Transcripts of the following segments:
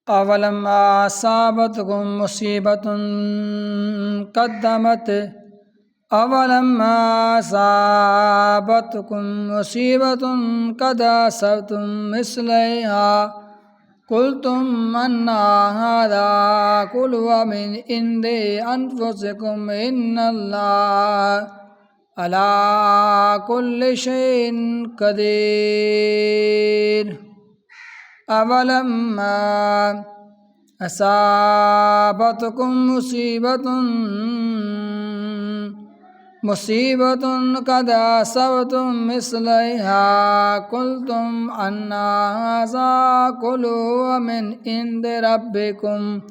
أولما أصابتكم مصيبة قدمت أولما أصابتكم مصيبة قد أصبتم مثليها قلتم أن هذا قل هو من عند أنفسكم إن الله على كل شيء قدير أولما أصابتكم مصيبة قد أصبتم مثليها قلتم أن هذا قل هو من عند ربكم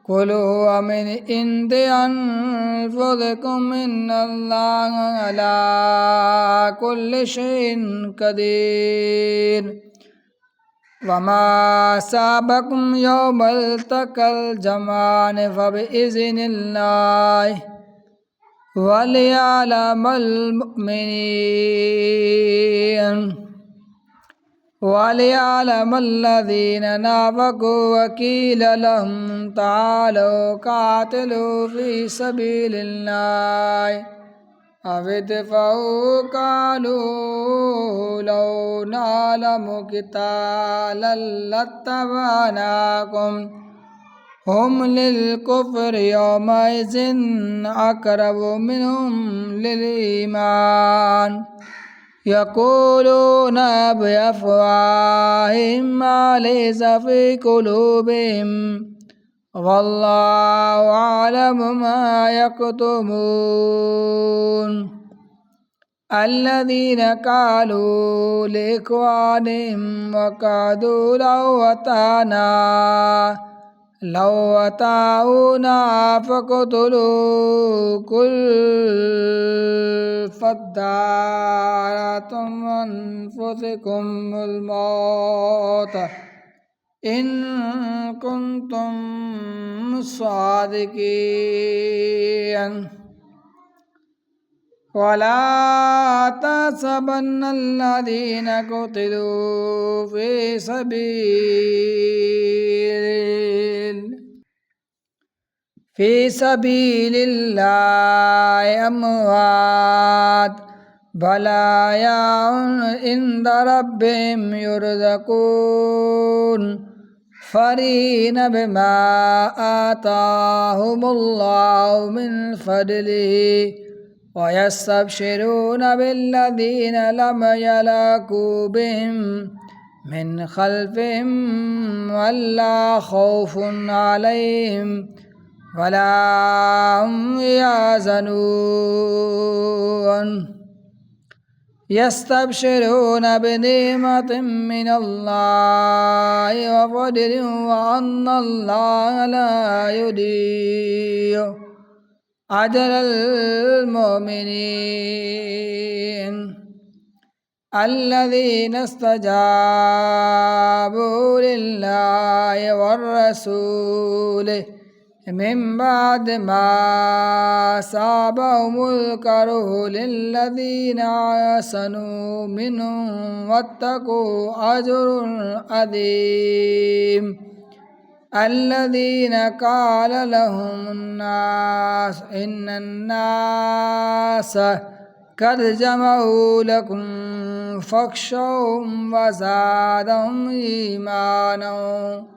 قل هو من عند أنفسكم إن الله على كل شيء قدير وما أصابكم يوم التقى الجمعان فبإذن الله وليعلم المؤمنين وليعلم الذين نافقوا وقيل لهم تعالوا قاتلوا في سبيل الله أو ادفعوا قالوا لو نعلم قتالا لاتبعناكم هم للكفر يومئذ أقرب منهم للإيمان يقولون بأفواههم ما ليس في قلوبهم والله أعلم ما يكتمون الذين قالوا لإخوانهم وقعدوا لو أطاعونا فاقتلوا كل فدارة أنفسكم الموت إن كنتم صادقين ولا تحسبن الذين قتلوا في سبيل الله أموات بل أحياء عند ربهم يرزقون فرحين بما آتاهم الله من فضله ويستبشرون بالذين لم يلاقوا بهم من خلفهم ولا خوف عليهم ولا هم يحزنون يستبشرون بنعمة من الله وفضل وأن الله لا يضيع أجر المؤمنين الذين استجابوا لله والرسول من بعد ما أصابهم الكره للذين أحسنوا منهم واتقوا أجر عظيم الذين قال لهم الناس إن الناس قد جمعوا لكم فاخشوهم وزادهم إيمانا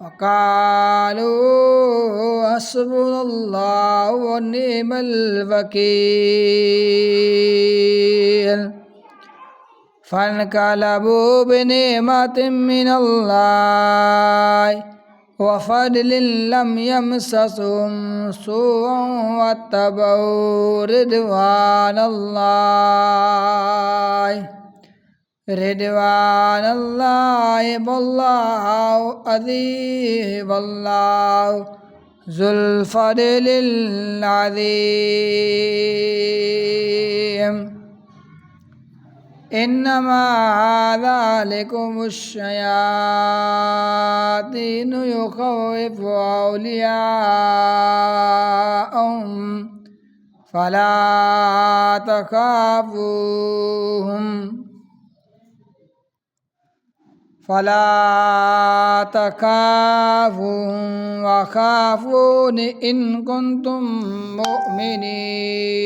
وقالوا حسبنا الله ونعم الوكيل فانقلبوا بنعمة من الله وفضل لم يمسسهم سوء واتبعوا رضوان الله والله عظيم والله ذو الفضل العظيم إنما ذلكم الشياطين يخوف أولياءهم فلا تخافوهم فلا تخافوا وخافون إن كنتم مؤمنين